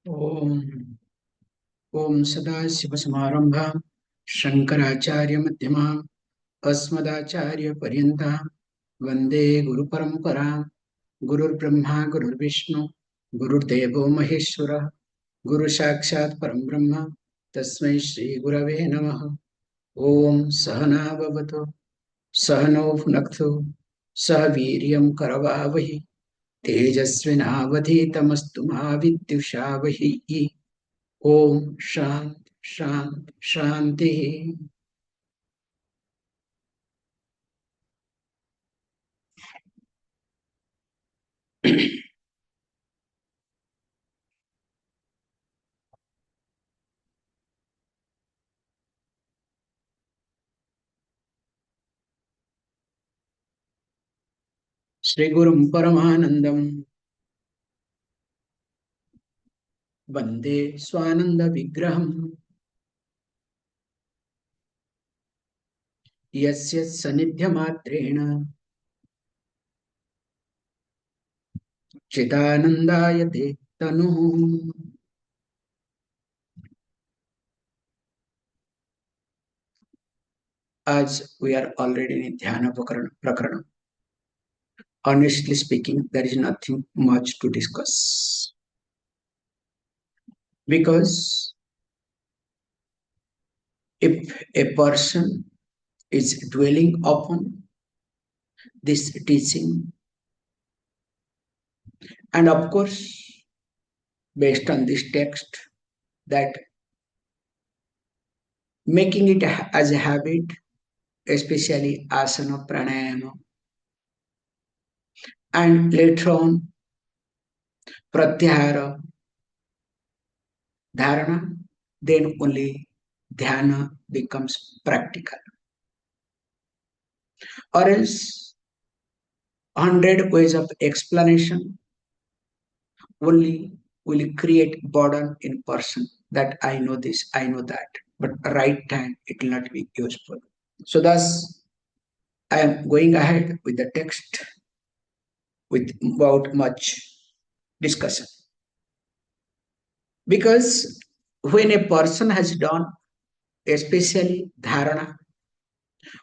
ओम ओम सदाशिवसमारंभां शंकराचार्यमध्यमाम् अस्मदाचार्यपर्यन्तां वन्दे गुरुपरम्परां गुरुर्ब्रह्मा गुरुर्विष्णु गुरुर्देवो महेश्वरः गुरुसाक्षात् परं ब्रह्म तस्मै श्रीगुरवे नमः। ओम सहना भवतु सहनौ भुनक्तु सह वीर्यं करवावहि तेजस्विनावधीतमस्तु मा विद्विषावहि। ओम शांति शांति शांति। श्री गुरुं परमानंदं वंदे स्वानंद विग्रहं यस्य सनिध्यमात्रेण चिदानंदाय ते तनुः। आज we are already in ध्यान प्रकरण. Honestly speaking, there is nothing much to discuss because if a person is dwelling upon this teaching, and of course based on this text, that making it as a habit, especially asana pranayama, and later on pratyahara dharana, then only dhyana becomes practical. Or else 100 ways of explanation only will create burden in person that I know this, I know that, but right time it will not be useful. So thus I am going ahead with the text without much discussion. Because when a person has done especially dharana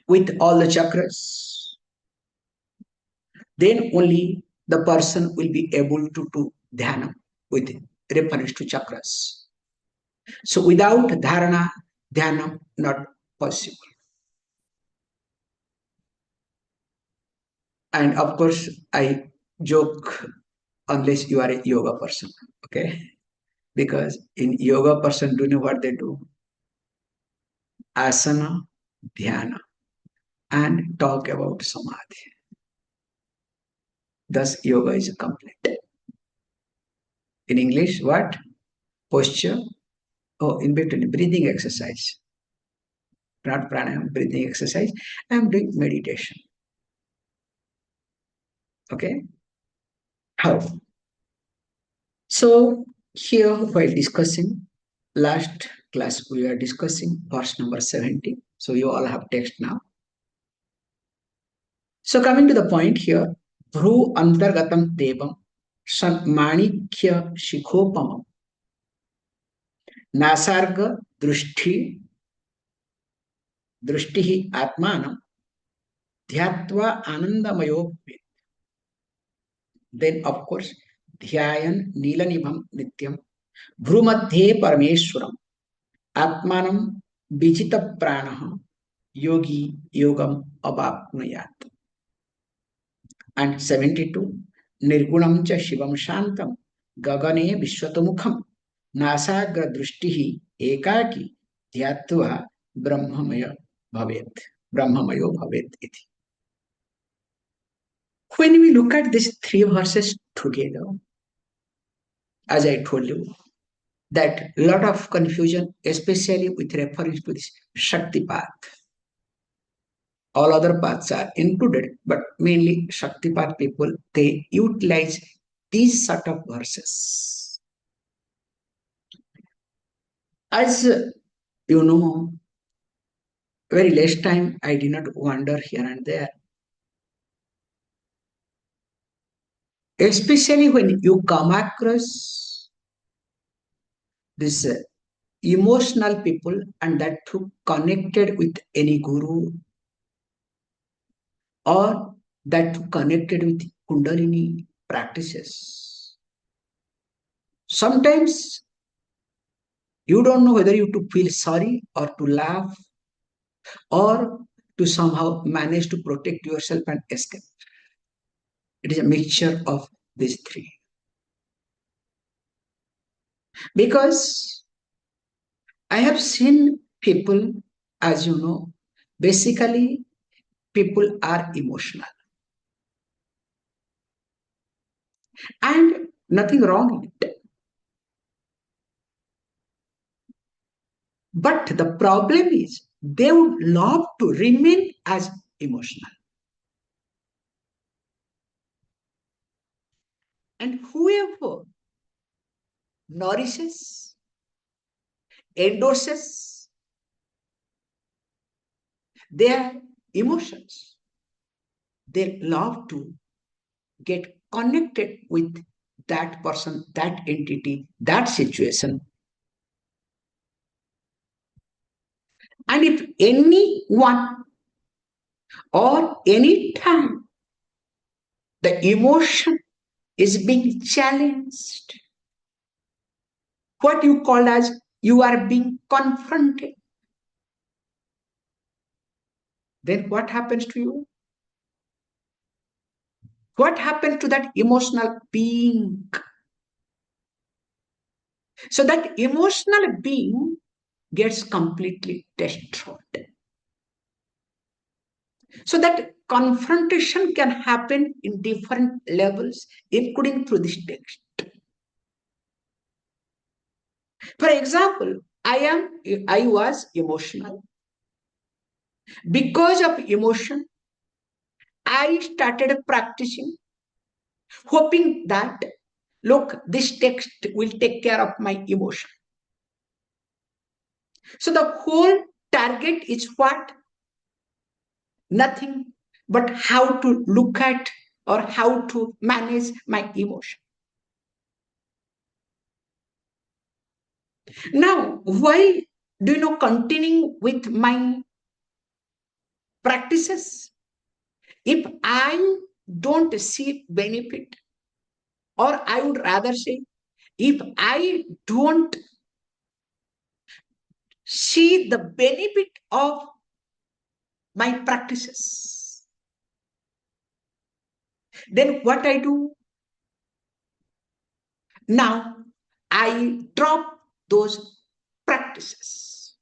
with all the chakras, then only the person will be able to do dhyana with reference to chakras. So without dharana, dhyana not possible. And of course, I joke unless you are a yoga person, okay? Because in yoga person, do you know what they do? Asana, dhyana, and talk about samadhi. Thus, yoga is complete. In English, what? Posture. Oh, in between, breathing exercise. Not pranayama, breathing exercise. I am doing meditation. Okay? How? So, here, while discussing, last class we are discussing verse number 70. So, you all have text now. So, coming to the point here, Bhru Antargatam Devam Manikya Shikhopamam Nasarga Drushti Atmanam Dhyatva Anandamayo. Then, of course, Dhyayan Nilanibham Nityam Bhrumadhe Parameshwaram Atmanam Bijita Pranaha Yogi Yogam Abapnayat. And 72 Nirgunam cha Shivam Shantam Gagane Vishwatamukham Nasagra Drushtihi Ekaki Dhyatva Brahmamaya Bhavet. Brahmamayo Bhavet iti. When we look at these three verses together, as I told you, that lot of confusion, especially with reference to this Shakti path. All other paths are included, but mainly Shakti path people, they utilize these sort of verses. As you know, very less time I did not wander here and there. Especially when you come across this emotional people, and that too connected with any guru, or that too connected with Kundalini practices. Sometimes you don't know whether you to feel sorry or to laugh or to somehow manage to protect yourself and escape. It is a mixture of these three. Because I have seen people, as you know, basically people are emotional and nothing wrong in it. But the problem is they would love to remain as emotional. And whoever nourishes, endorses their emotions, they love to get connected with that person, that entity, that situation. And if anyone or any time the emotion is being challenged, what you call as you are being confronted, then what happens to you? What happens to that emotional being? So that emotional being gets completely destroyed. So that confrontation can happen in different levels, including through this text. For example, I was emotional. Because of emotion, I started practicing, hoping that, look, this text will take care of my emotion. So the whole target is what? Nothing but how to look at or how to manage my emotion. Now, why do you know continuing with my practices? If I don't see benefit, or I would rather say, if I don't see the benefit of my practices, then what I do? Now I drop those practices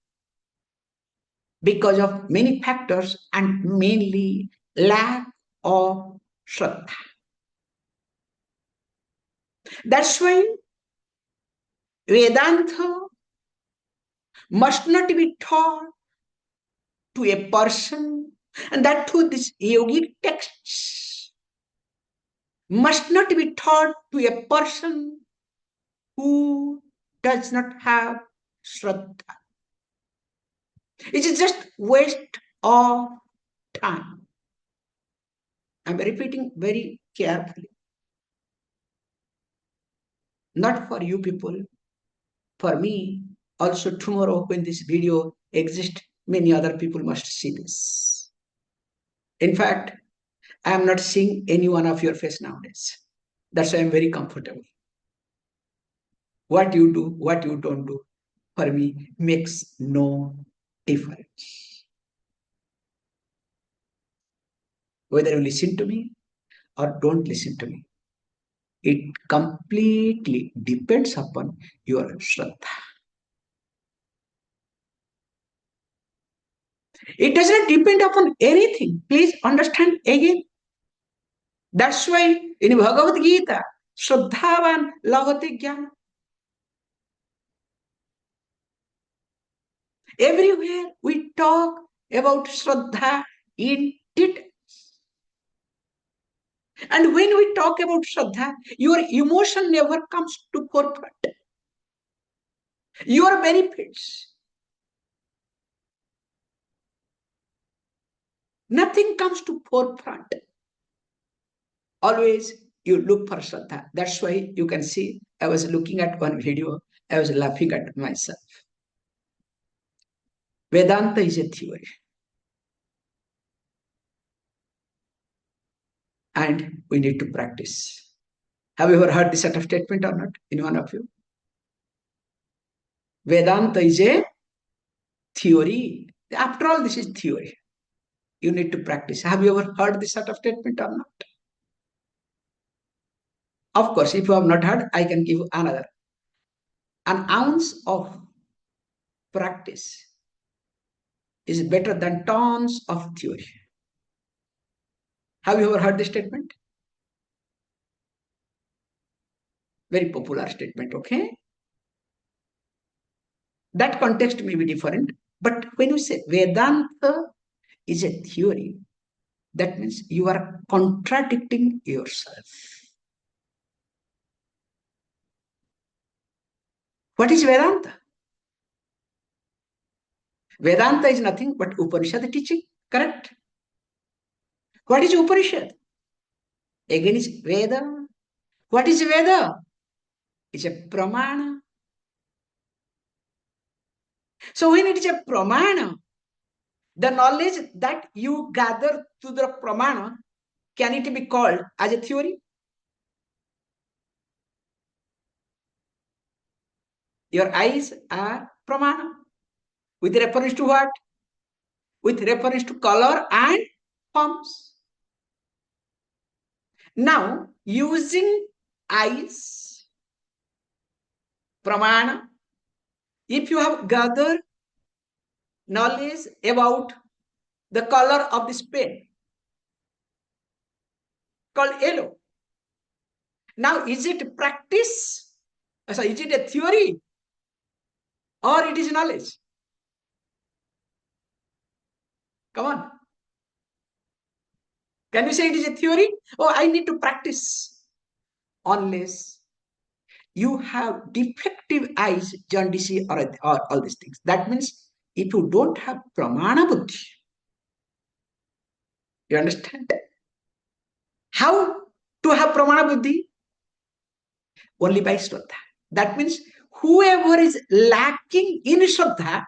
because of many factors and mainly lack of Shraddha. That's why Vedanta must not be taught to a person, and that too these yogic texts must not be taught to a person who does not have Shraddha. It is just waste of time. I'm repeating very carefully. Not for you people, for me. Also tomorrow when this video exists, many other people must see this. In fact, I am not seeing any one of your face nowadays. That's why I'm very comfortable. What you do, what you don't do, for me makes no difference. Whether you listen to me or don't listen to me, it completely depends upon your Shraddha. It does not depend upon anything. Please understand again. That's why in Bhagavad Gita, Shraddhavan Lavate Jnana. Everywhere we talk about Shraddha in detail. And when we talk about Shraddha, your emotion never comes to forefront. Your benefits, nothing comes to forefront. Always you look for Shraddha. That's why you can see I was looking at one video I was laughing at myself. Vedanta is a theory. And we need to practice. Have you ever heard this sort of statement or not? Any one of you? Vedanta is a theory. After all, this is theory. You need to practice. Have you ever heard this sort of statement or not? Of course, if you have not heard, I can give you another. An ounce of practice is better than tons of theory. Have you ever heard this statement? Very popular statement, okay? That context may be different, but when you say Vedanta is a theory, that means you are contradicting yourself. What is Vedanta? Vedanta is nothing but Upanishad teaching, correct? What is Upanishad? Again, is Veda. What is Veda? It's a pramana. So when it is a pramana, the knowledge that you gather through the pramana, can it be called as a theory? Your eyes are pramana. With reference to what? With reference to color and forms. Now, using eyes, pramana, if you have gathered knowledge about the color of this pen called yellow, now is it practice? So is it a theory or it is knowledge? Come on. Can you say it is a theory? Oh, I need to practice. Unless you have defective eyes, jaundice, or all these things. That means if you don't have pramana buddhi, you understand? How to have pramana buddhi? Only by Shraddha. That means whoever is lacking in Shraddha,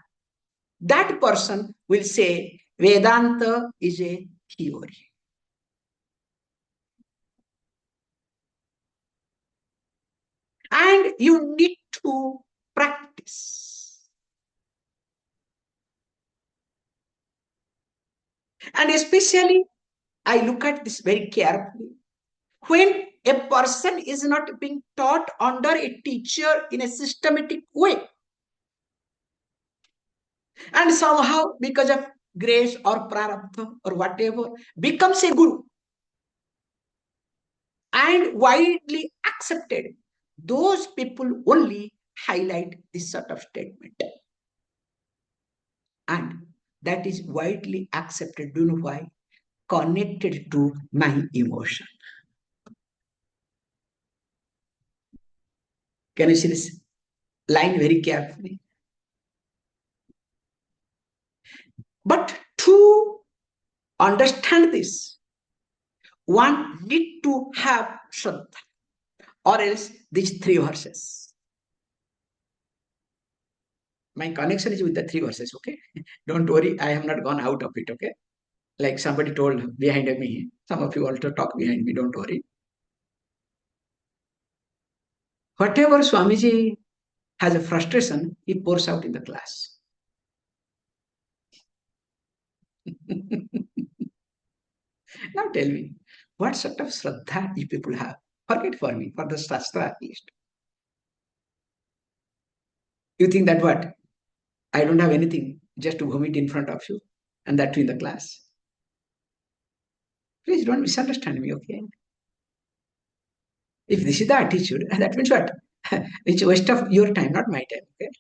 that person will say Vedanta is a theory. And you need to practice. And especially, I look at this very carefully. When a person is not being taught under a teacher in a systematic way, and somehow because of grace or prarabdha or whatever, becomes a guru and widely accepted, those people only highlight this sort of statement. And that is widely accepted. Do you know why? Connected to my emotion. Can you see this line very carefully? But to understand this, one need to have Shraddha, or else these three verses. My connection is with the three verses, okay? Don't worry, I have not gone out of it, okay? Like somebody told behind me, some of you also talk behind me, don't worry. Whatever Swamiji has a frustration, he pours out in the class. Now tell me, what sort of Shraddha you people have? Forget for me, for the Shastra at least. You think that what? I don't have anything just to vomit in front of you, and that too in the class. Please don't misunderstand me, okay? If this is the attitude, that means what? It's a waste of your time, not my time, okay?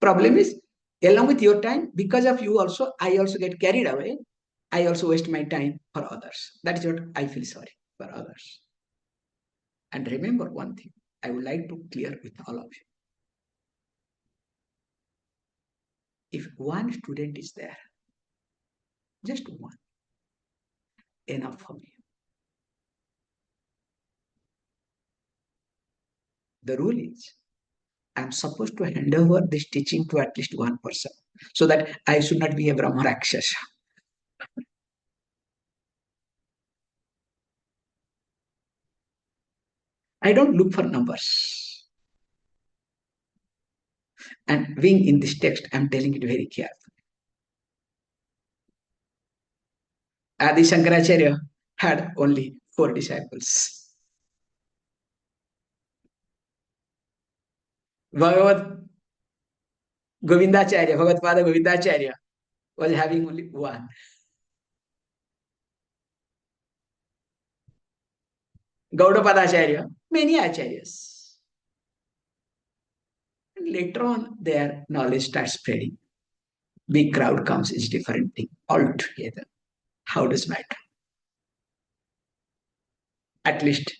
Problem is, along with your time, because of you also, I also get carried away. I also waste my time for others. That is what I feel sorry for others. And remember one thing, I would like to clear with all of you. If one student is there, just one, enough for me. The rule is, I'm supposed to hand over this teaching to at least one person so that I should not be a Brahma Rakshasa. I don't look for numbers. And being in this text, I'm telling it very carefully. Adi Shankaracharya had only 4 disciples. Bhagavad Govindacharya, Bhagavad Pada Govindacharya was having only one. Gaudapadacharya, many acharyas. And later on, their knowledge starts spreading. Big crowd comes is different thing altogether. How does matter? At least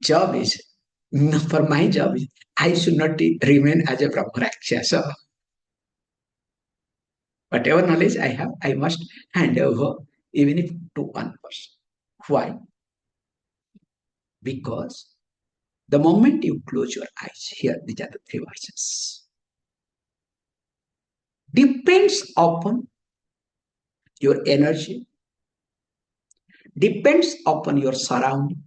job is, no, for my job is, I should not remain as a Brahma Rakshasa. Whatever knowledge I have, I must hand over, even if to one person. Why? Because the moment you close your eyes, here these are the 3 verses. Depends upon your energy, depends upon your surrounding,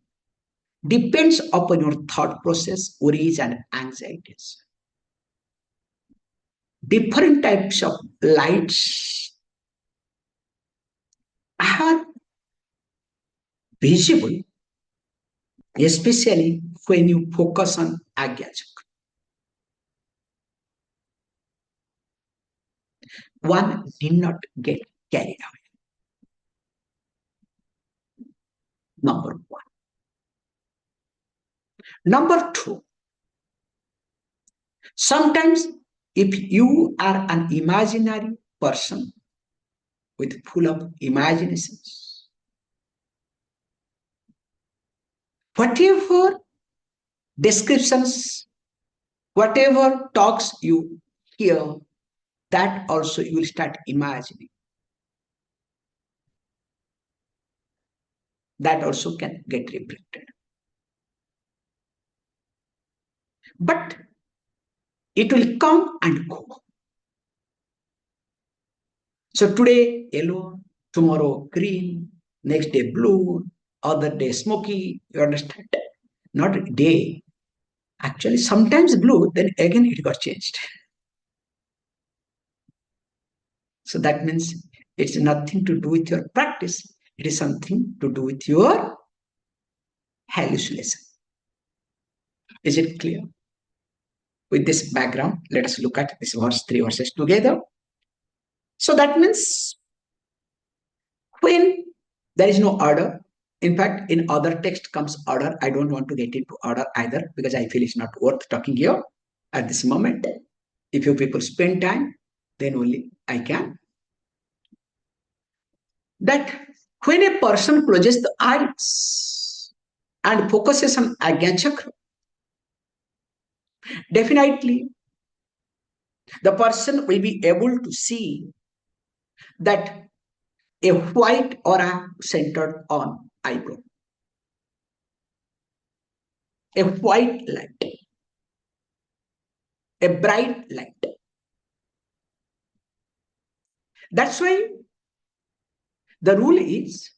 depends upon your thought process, worries, and anxieties. Different types of lights are visible, especially when you focus on Agya Chakra. One need not get carried away. Number one. Number two, sometimes if you are an imaginary person with full of imaginations, whatever descriptions, whatever talks you hear, that also you will start imagining. That also can get reflected. But it will come and go. So today yellow, tomorrow green, next day blue, other day smoky. You understand? Not day. Actually, sometimes blue, then again it got changed. So that means it's nothing to do with your practice. It is something to do with your hallucination. Is it clear? With this background, let us look at this 3 verses together. So that means when there is no order, in fact, in other text comes order. I don't want to get into order either because I feel it's not worth talking here at this moment. If you people spend time, then only I can. That when a person closes the eyes and focuses on Ajna Chakra, definitely the person will be able to see that a white aura centered on eyebrow, a white light, a bright light. That's why the rule is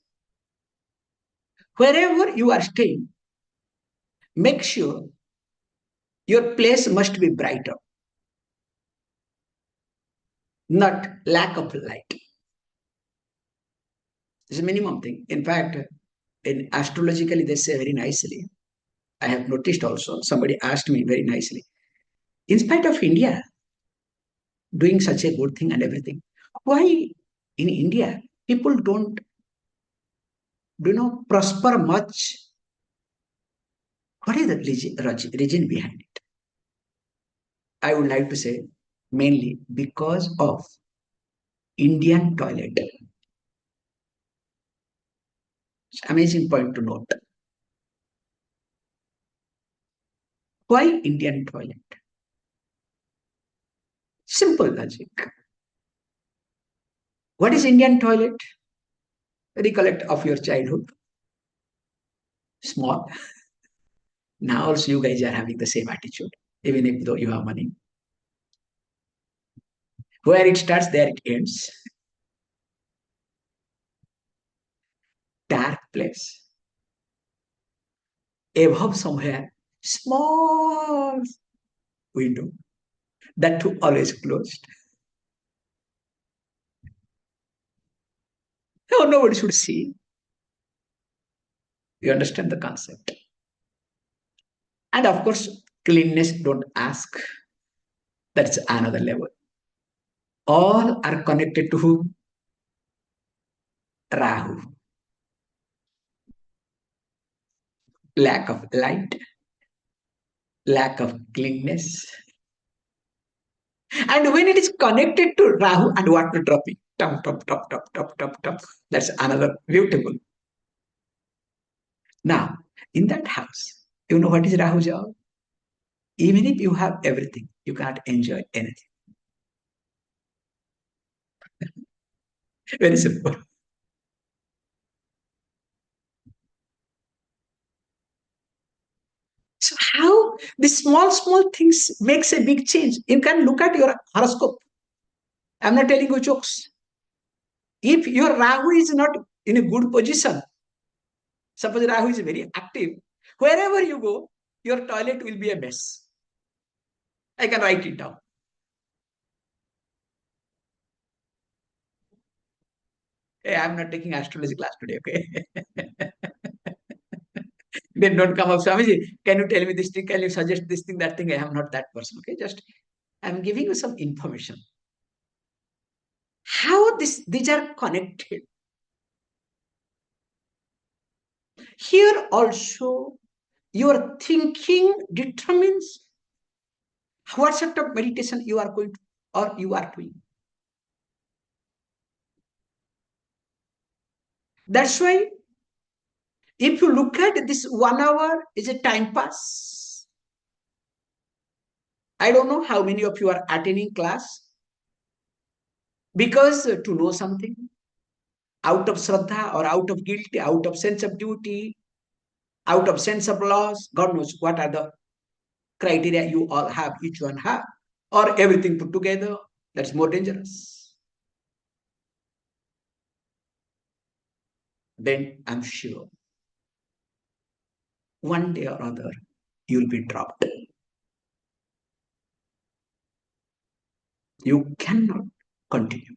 wherever you are staying, make sure your place must be brighter, not lack of light. It's a minimum thing. In fact, in astrologically, they say very nicely. I have noticed also, somebody asked me very nicely, in spite of India doing such a good thing and everything, why in India people don't prosper much? What is the reason behind it? I would like to say mainly because of Indian toilet. It's an amazing point to note. Why Indian toilet? Simple logic. What is Indian toilet? Recollect of your childhood. Small. Now also you guys are having the same attitude. even if though you have money. Where it starts, there it ends. Dark place. Above somewhere, small window. That too always closed. No, nobody should see. You understand the concept. And of course, cleanness, don't ask. That's another level. All are connected to who? Rahu. Lack of light, lack of cleanness. And when it is connected to Rahu and water dropping, top, top, top, top, top, top, top, that's another beautiful. Now, in that house, you know what is Rahu job? Even if you have everything, you cannot enjoy anything. Very simple. So how the small, small things makes a big change. You can look at your horoscope. I'm not telling you jokes. If your Rahu is not in a good position, suppose Rahu is very active, wherever you go, your toilet will be a mess. I can write it down. Hey, I'm not taking astrology class today, okay? Then don't come up, Swamiji. Can you tell me this thing? Can you suggest this thing, that thing? I am not that person, okay? Just I'm giving you some information. How these are connected. Here also, your thinking determines what sort of meditation you are going to or you are doing. That's why if you look at this 1 hour is a time pass. I don't know how many of you are attending class because to know something out of shraddha or out of guilt, out of sense of duty, out of sense of loss, God knows what are the criteria you all have, each one have, or everything put together, that's more dangerous. Then I'm sure one day or other you'll be dropped. You cannot continue.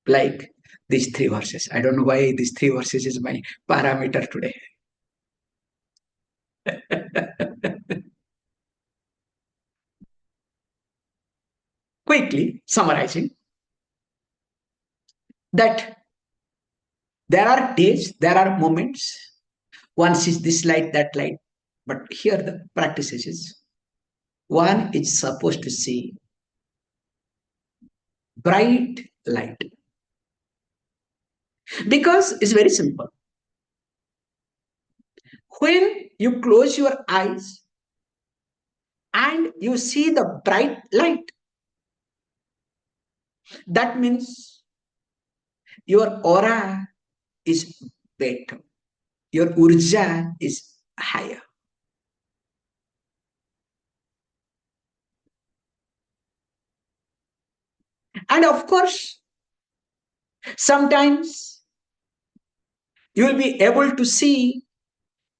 Like these 3 verses. I don't know why these 3 verses is my parameter today. Quickly summarizing that there are days, there are moments. One sees this light, that light. But here the practice is one is supposed to see bright light. Because it's very simple. When you close your eyes and you see the bright light, that means your aura is better. Your urja is higher. And of course, sometimes you will be able to see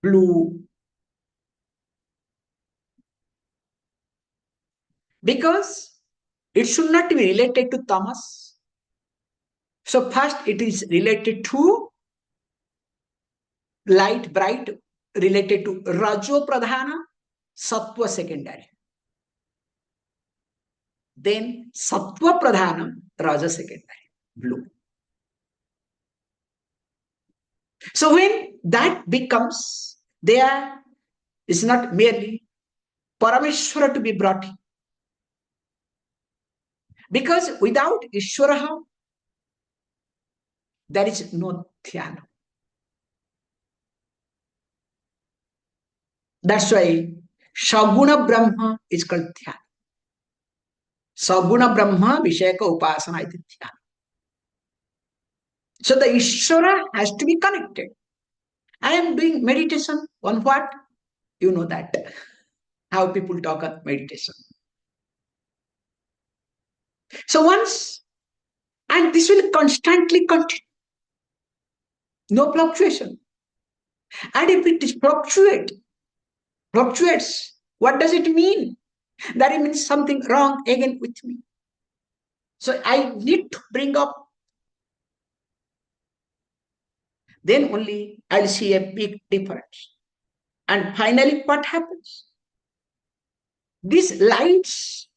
blue because it should not be related to tamas. So first it is related to light, bright, related to rajo pradhana, sattva secondary. Then sattva pradhanam, raja secondary, blue. So when that becomes there, it's not merely Parameshwara to be brought in. Because without Ishwara, there is no dhyana. That's why Saguna Brahma is called dhyana. Saguna Brahma Vishayaka Upasana is dhyana. So the Ishwara has to be connected. I am doing meditation on what? You know that, how people talk of meditation. So once, and this will constantly continue, no fluctuation. And if it is fluctuates, what does it mean? That it means something wrong again with me. So I need to bring up, then only I'll see a big difference. And finally, what happens? These lights,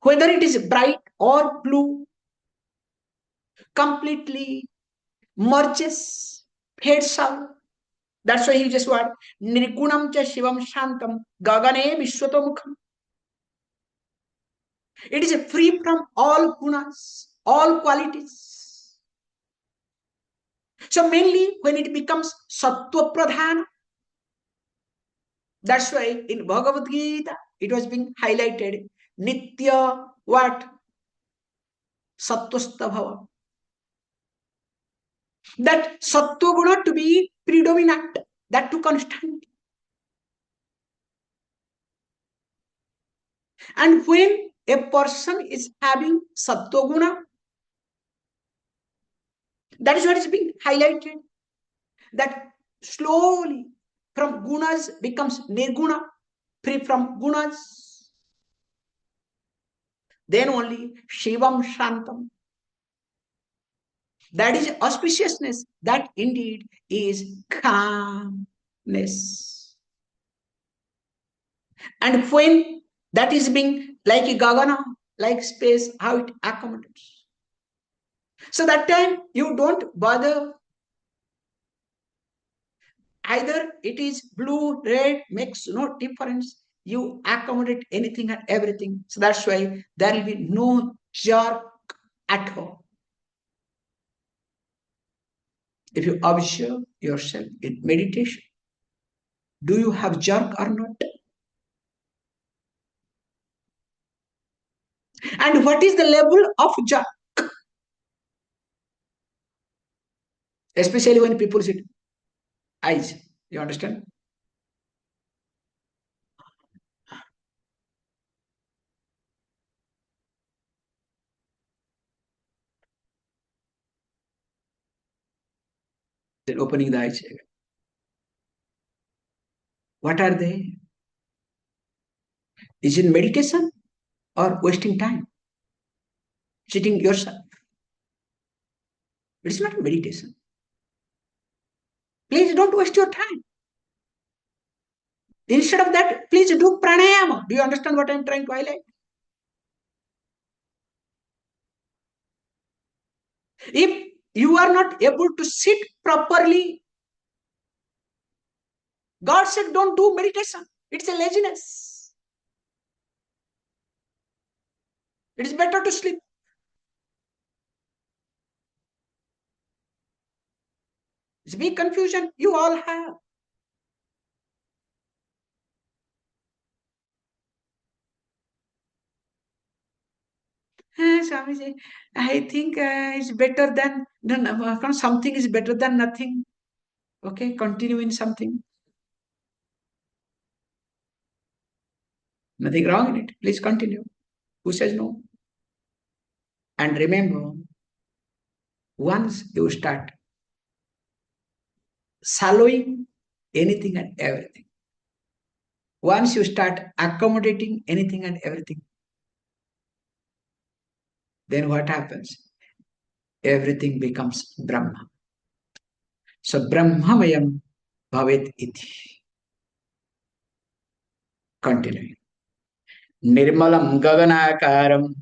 whether it is bright or blue, completely merges, fades out. That's why he just what? Nirgunam cha shivam shantam gagane vishwatomukham. It is free from all gunas, all qualities. So mainly when it becomes sattva pradhana, that's why in Bhagavad Gita it was being highlighted. Nitya what? Sattvasta bhava. That sattva guna to be predominant, that to constant. And when a person is having sattva guna, that is what is being highlighted. That slowly from gunas becomes nirguna, free from gunas. Then only Shivam Shantam. That is auspiciousness. That indeed is calmness. And when that is being like a gagana, like space, how it accommodates. So that time you don't bother. Either it is blue, red, makes no difference. You accommodate anything and everything. So that's why there will be no jerk at all. If you observe yourself in meditation, do you have jerk or not? And what is the level of jerk? Especially when people sit eyes. You understand? Then opening the eyes. What are they? Is it meditation or wasting time? Sitting yourself. It is not meditation. Please don't waste your time. Instead of that, please do pranayama. Do you understand what I'm trying to highlight? If you are not able to sit properly, God said don't do meditation. It's a laziness. It is better to sleep. It's a big confusion you all have. Swamiji, I think it's better than something is better than nothing. Okay, continue in something. Nothing wrong in it. Please continue. Who says no? And remember, once you start swallowing anything and everything, once you start accommodating anything and everything, then what happens? Everything becomes Brahma. So Brahmamayam bhavet iti. Continuing. Nirmalam gaganakaram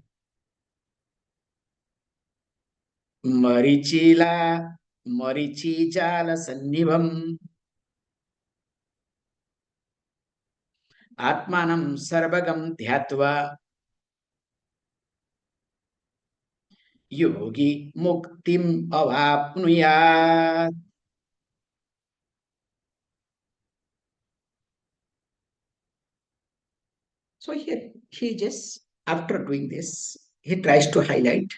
marichila marichijala sannibham atmanam sarvagam dhyatva yogi muktim avapnuyat. So here he just, after doing this, he tries to highlight.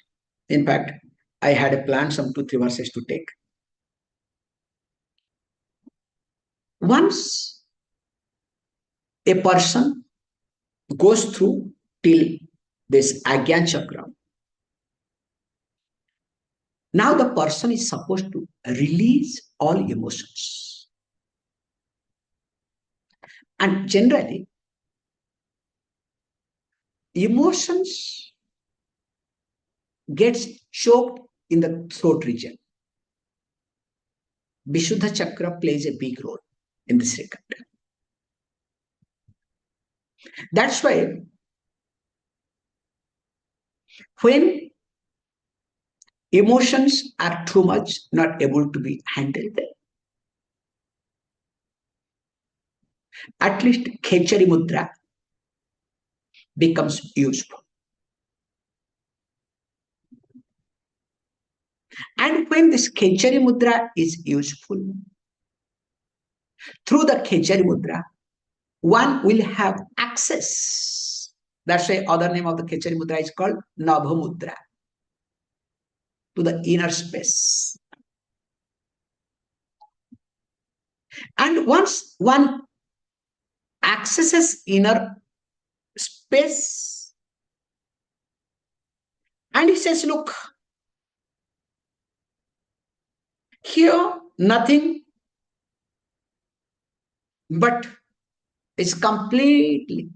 In fact, I had a plan some 2-3 verses to take. Once a person goes through till this Agyan Chakra, now the person is supposed to release all emotions. And generally, emotions gets choked in the throat region. Vishuddha Chakra plays a big role in this regard. That's why when emotions are too much not able to be handled, at least Khechari Mudra becomes useful. And when this Khechari Mudra is useful, through the Khechari Mudra, one will have access. That's why other name of the Khechari Mudra is called Nabha Mudra, to the inner space. And once one accesses inner space, and he says, look, here nothing but is completely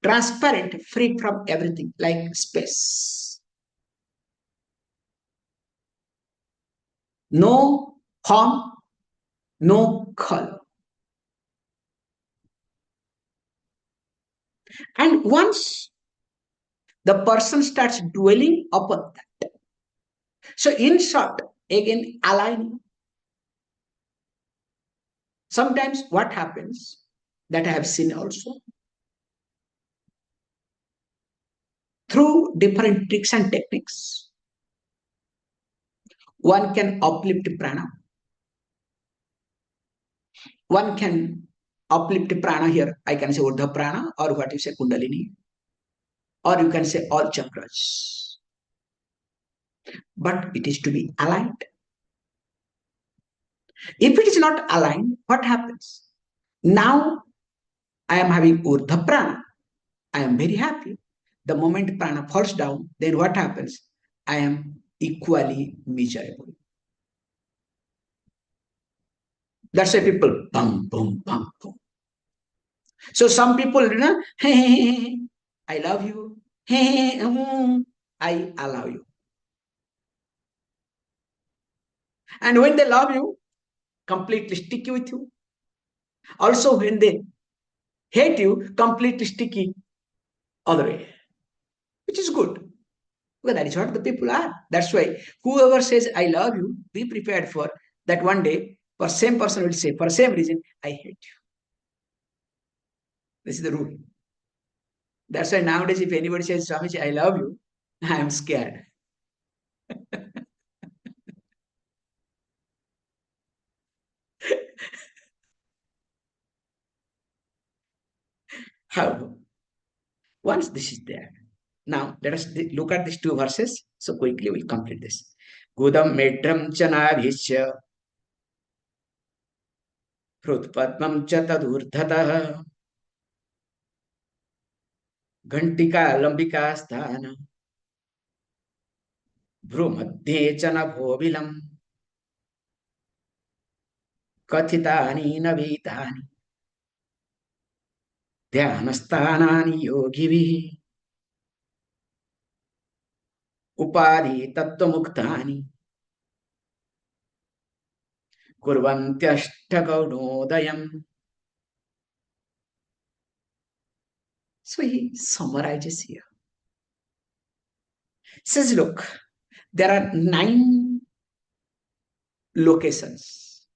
transparent, free from everything, like space. No form, no color. And once the person starts dwelling upon that, so in short, again, align. Sometimes what happens, that I have seen also, through different tricks and techniques, one can uplift prana. One can uplift prana here. I can say Urdhva prana, or what you say Kundalini, or you can say all chakras. But it is to be aligned. If it is not aligned, what happens? Now I am having Urdhva prana. I am very happy. The moment prana falls down, then what happens? I am equally miserable. That's why people bum, boom, bum, boom. So some people, hey, hey, hey, I love you. Hey, I allow you. And when they love you, completely sticky with you. Also, when they hate you, completely sticky other way, which is good. Well, that is what the people are. That's why whoever says, I love you, be prepared for that one day, for same person will say, for same reason, I hate you. This is the rule. That's why nowadays, if anybody says, Swamiji, I love you, I am scared. How? Once this is there. Now, let us look at these two verses. So quickly we'll complete this. Gudam medram chanabhisya hrutpadmam cha tadurdhatah ghantika lambika sthana भ्रूमध्ये च नभोबिलम् कथितानि नवीतानि ध्यानस्थानानि योगिभिः उपाधि तत्त्वमुक्तानि कुर्वन्त्यष्टगौणोदयम्. So he summarizes here. Says, look, there are 9 locations.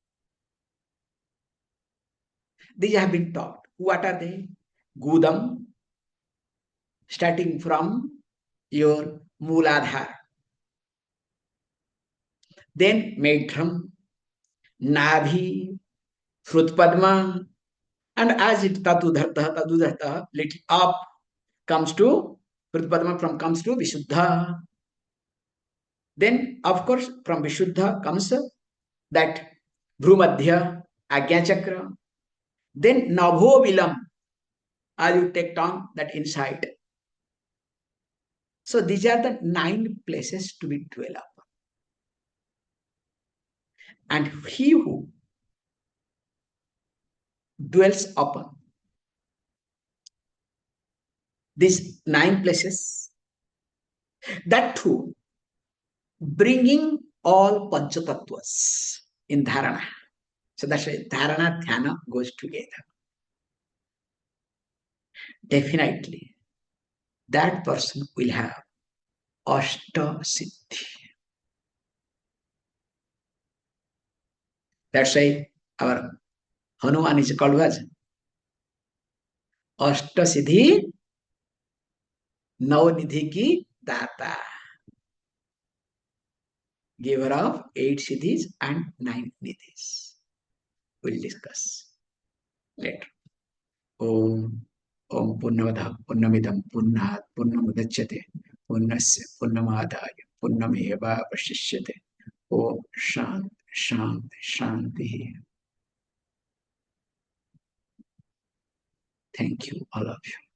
These have been taught. What are they? Gudam, starting from your Mooladhara. Then Medhram, Nabhi, Frutpadma, and as it Tadudharta, little up comes to Frutpadma, from comes to Vishuddha. Then, of course, from Vishuddha comes that Bhrumadhya, Agya Chakra, then Nabho Vilam, as you take tongue, that inside. So these are the 9 places to be dwell upon. And he who dwells upon these 9 places, that too, bringing all Panchatattwas in Dharana. So that's why Dharana Dhyana goes together. Definitely, that person will have Ashta Siddhi. That's why our Hanuman is called as Ashta Siddhi Navnidhi ki Data, giver of 8 siddhis and 9 nidhis. We'll discuss later. Om Om Purnavadha Purnamidam Purnat Purnamudachyate Purnasya Purnamadaya Purnameva Vashishyate. Om Shanti Shanti Shanti. Thank you, all of you.